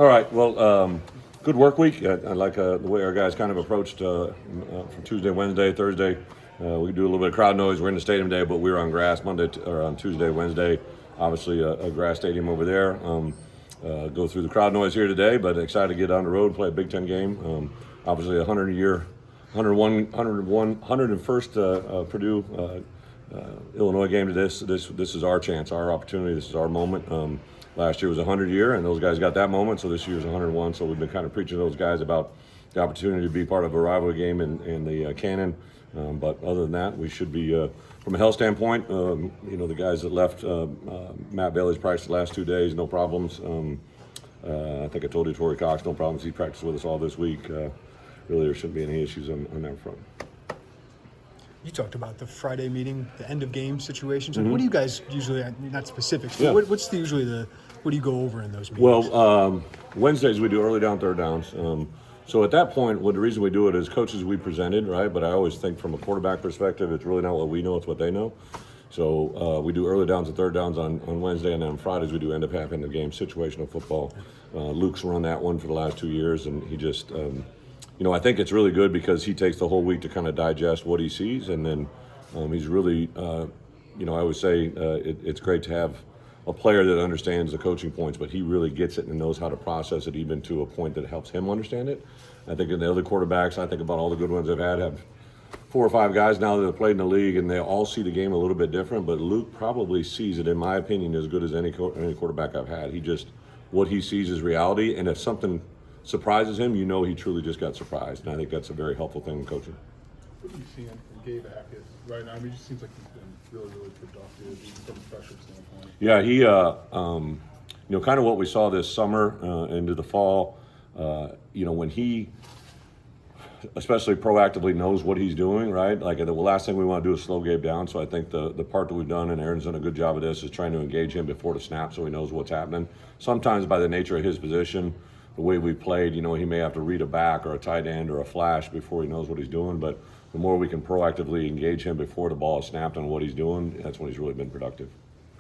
All right. Well, good work week. I like the way our guys kind of approached from Tuesday, Wednesday, Thursday. We do a little bit of crowd noise. We're in the stadium today, but we were on grass or on Tuesday, Wednesday. Obviously, a grass stadium over there. Go through the crowd noise here today, but excited to get on the road, play a Big Ten game. Obviously, 101st Purdue. Illinois game to this is our chance, our opportunity. This is our moment. Last year was 100-year, and those guys got that moment. So this year's 101. So we've been kind of preaching to those guys about the opportunity to be part of a rivalry game in the canon. But other than that, we should be from a health standpoint. The guys that left, Matt Bailey's practiced the last 2 days, no problems. I think I told you, Torrey Cox, no problems. He practiced with us all this week. Really, there shouldn't be any issues on that front. You talked about the Friday meeting, the end of game situations. What do you guys usually, not specifics, but Yeah. what do you go over in those meetings? Well, Wednesdays we do early down, third downs. So at that point, the reason we do it is coaches we presented, right? But I always think from a quarterback perspective, it's really not what we know, it's what they know. So we do early downs and third downs on Wednesday, and then on Fridays we do end of half, end of game, situational football. Luke's run that one for the last 2 years, and he just... I think it's really good because he takes the whole week to kind of digest what he sees, and then he's really, I always say it's great to have a player that understands the coaching points, but he really gets it and knows how to process it even to a point that helps him understand it. I think in the other quarterbacks, I think about all the good ones I've had, have 4 or 5 guys now that have played in the league, and they all see the game a little bit different, but Luke probably sees it, in my opinion, as good as any quarterback I've had. What he sees is reality, and if something surprises him, he truly just got surprised, and I think that's a very helpful thing in coaching. What are you seeing from Gabe Hackett right now? I mean, it just seems like he's been really, really productive, even from a pressure standpoint. Yeah, he, kind of what we saw this summer into the fall, when he, especially proactively knows what he's doing, right? Like the last thing we want to do is slow Gabe down. So I think the part that we've done, and Aaron's done a good job of this, is trying to engage him before the snap so he knows what's happening. Sometimes by the nature of his position, the way we played, he may have to read a back or a tight end or a flash before he knows what he's doing. But the more we can proactively engage him before the ball is snapped on what he's doing, that's when he's really been productive.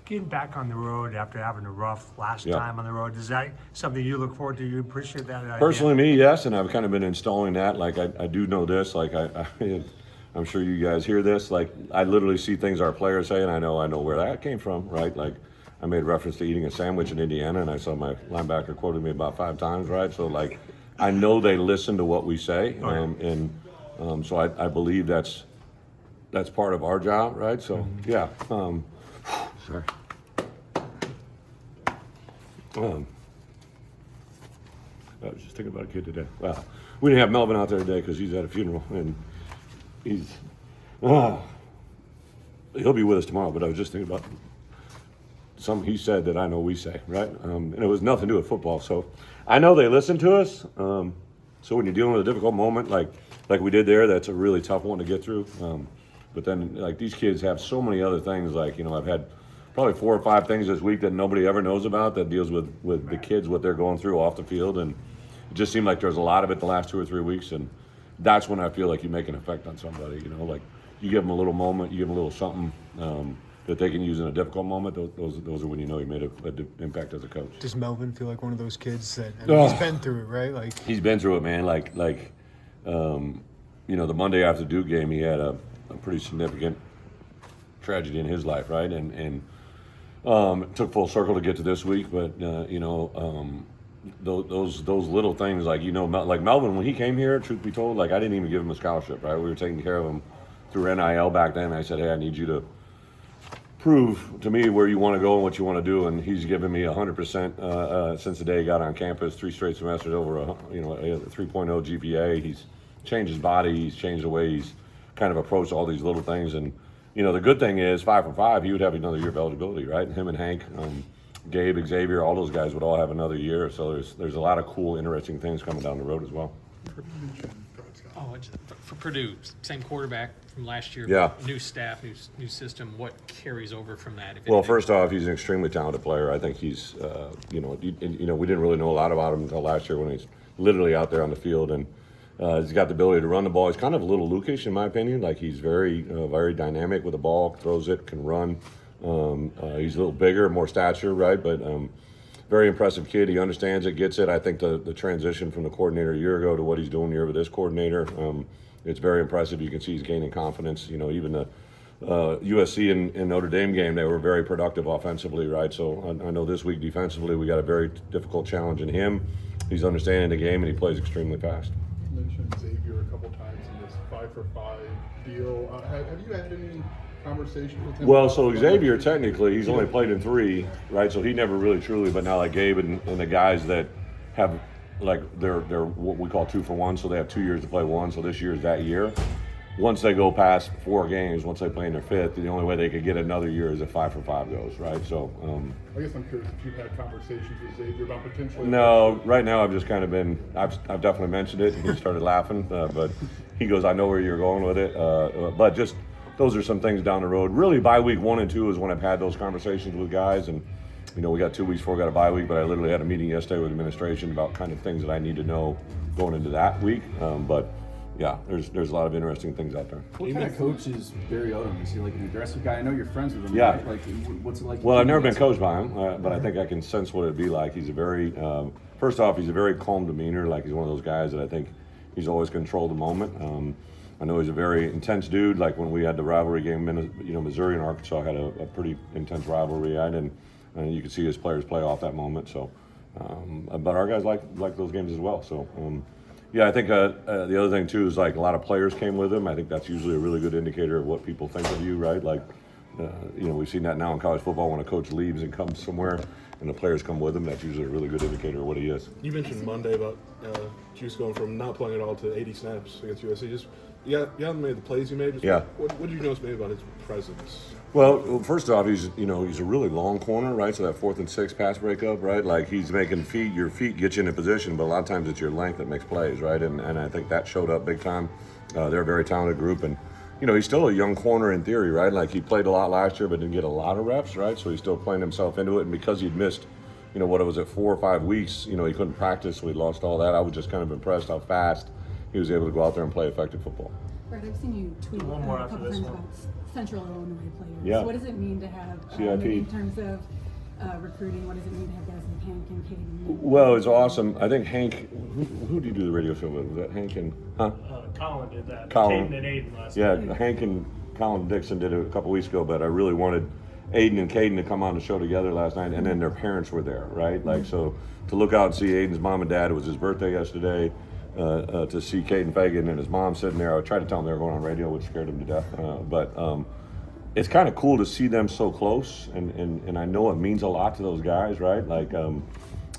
Getting back on the road after having a rough last time on the road, is that something you look forward to? You appreciate that idea? Personally, me, yes, and I've kind of been installing that. Like, I do know this. Like, I'm sure you guys hear this. Like, I literally see things our players say, and I know where that came from, right? Like, I made reference to eating a sandwich in Indiana, and I saw my linebacker quoted me about 5 times, right? So, like, I know they listen to what we say, so I believe that's part of our job, right? So, yeah. Sorry. I was just thinking about a kid today. Well, we didn't have Melvin out there today because he's at a funeral, and he'll be with us tomorrow. But I was just thinking about something he said that I know we say, right? And it was nothing to do with football. So I know they listen to us. So when you're dealing with a difficult moment like we did there, that's a really tough one to get through. But then, like, these kids have so many other things. Like, I've had probably 4 or 5 things this week that nobody ever knows about that deals with the kids, what they're going through off the field. And it just seemed like there's a lot of it the last 2 or 3 weeks. And that's when I feel like you make an effect on somebody, like you give them a little moment, you give them a little something that they can use in a difficult moment. Those are when you made an impact as a coach. Does Melvin feel like one of those kids that he's been through it, right? Like, he's been through it, man. The Monday after the Duke game, he had a pretty significant tragedy in his life, right? And it took full circle to get to this week, but those little things, like Melvin, when he came here, truth be told, like, I didn't even give him a scholarship, right? We were taking care of him through NIL back then. I said, hey, I need you to prove to me where you want to go and what you want to do, and he's given me 100% since the day he got on campus. 3 straight semesters, over a 3.0 GPA. He's changed his body. He's changed the way he's kind of approached all these little things. And the good thing is 5 for 5, he would have another year of eligibility, right? Him and Hank, Gabe, Xavier, all those guys would all have another year. So there's a lot of cool, interesting things coming down the road as well. For Purdue, same quarterback from last year. Yeah. New staff, new system. What carries over from that? Well, first off, he's an extremely talented player. I think he's, we didn't really know a lot about him until last year when he's literally out there on the field, and he's got the ability to run the ball. He's kind of a little Lukish, in my opinion. Like, he's very, very dynamic with the ball, throws it, can run. He's a little bigger, more stature, right? But very impressive kid. He understands it, gets it. I think the transition from the coordinator a year ago to what he's doing here with this coordinator, it's very impressive. You can see he's gaining confidence. You know, even the USC and Notre Dame game, they were very productive offensively, right? So I know this week defensively, we got a very difficult challenge in him. He's understanding the game, and he plays extremely fast. You mentioned Xavier a couple times in this 5-for-5 deal. Have you had any conversations with him? Well, so Xavier, technically, he's only played in 3, right? So he never really truly, but now like Gabe and the guys that have, like, they're what we call 2-for-1, so they have 2 years to play one, so this year is that year. Once they go past 4 games, once they play in their 5th, the only way they could get another year is if 5-for-5 goes, right? So, I guess I'm curious if you've had conversations with Xavier about potentially. no, right now I've just kind of been, I've definitely mentioned it, and he started laughing, but he goes, I know where you're going with it, but just, those are some things down the road. Really, by week 1 and 2 is when I've had those conversations with guys, and you know, we got 2 weeks before we got a bye week, but I literally had a meeting yesterday with administration about kind of things that I need to know going into that week, but yeah, there's a lot of interesting things out there. What kind of coach is Barry Odom? Is he like an aggressive guy? I know you're friends with him. Yeah. Right? Like, what's it like? Well, I've never been coached by him, but I think I can sense what it'd be like. He's a very, first off, he's a very calm demeanor. Like, he's one of those guys that I think he's always controlled the moment. I know he's a very intense dude. Like when we had the rivalry game, you know, Missouri and Arkansas had a pretty intense rivalry, right? And you could see his players play off that moment. So, but our guys like those games as well. So. Yeah, I think the other thing too is like a lot of players came with him. I think that's usually a really good indicator of what people think of you, right? Like, you know, we've seen that now in college football when a coach leaves and comes somewhere and the players come with him. That's usually a really good indicator of what he is. You mentioned Monday about Juice going from not playing at all to 80 snaps against USC. Just you haven't made the plays you made. Just Yeah. What did you notice maybe about his presence? Well, first off, he's a really long corner, right? So that 4th and 6 pass breakup, right? Like he's making your feet get you in a position, but a lot of times it's your length that makes plays, right? And I think that showed up big time. They're a very talented group, and you know, he's still a young corner in theory, right? Like he played a lot last year, but didn't get a lot of reps, right? So he's still playing himself into it, and because he'd missed, you know, what it was at 4 or 5 weeks, you know, he couldn't practice, so he lost all that. I was just kind of impressed how fast he was able to go out there and play effective football. Right, I've seen you tweet One more a after couple this times one. about Central Illinois players. Yeah. What does it mean to have, CIP. maybe in terms of recruiting, what does it mean to have guys like Hank and Caden? Well, it's awesome. I think Hank, who did you do the radio show with? Was that Hank and, Colin did that. Colin. Caden and Aiden last Yeah, night. Hank and Colin Dixon did it a couple weeks ago, but I really wanted Aiden and Caden to come on the show together last night, and then their parents were there, right? Like, so to look out and see Aiden's mom and dad, it was his birthday yesterday, to see Caden Fagan and his mom sitting there. I tried to tell them they were going on radio, which scared him to death, but it's kind of cool to see them so close, and I know it means a lot to those guys, right? Like,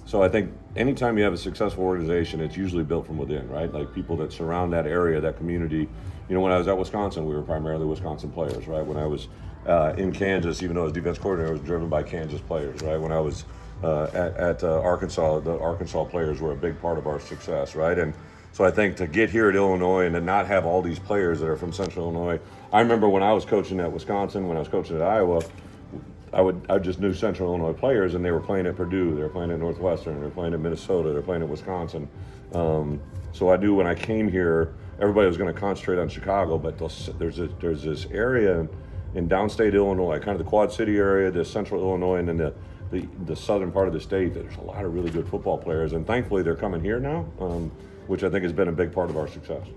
so I think anytime you have a successful organization, it's usually built from within, right? Like people that surround that area, that community. You know, when I was at Wisconsin, we were primarily Wisconsin players, right? When I was in Kansas, even though I was defense coordinator, I was driven by Kansas players, right? When I was at Arkansas, the Arkansas players were a big part of our success, right? And so I think to get here at Illinois and to not have all these players that are from Central Illinois. I remember when I was coaching at Wisconsin, when I was coaching at Iowa, I just knew Central Illinois players, and they were playing at Purdue, they were playing at Northwestern, they were playing at Minnesota, they were playing at Wisconsin. So I knew when I came here, everybody was going to concentrate on Chicago, but there's this area in downstate Illinois, kind of the Quad City area, the Central Illinois, and then the southern part of the state. There's a lot of really good football players, and thankfully they're coming here now, which I think has been a big part of our success.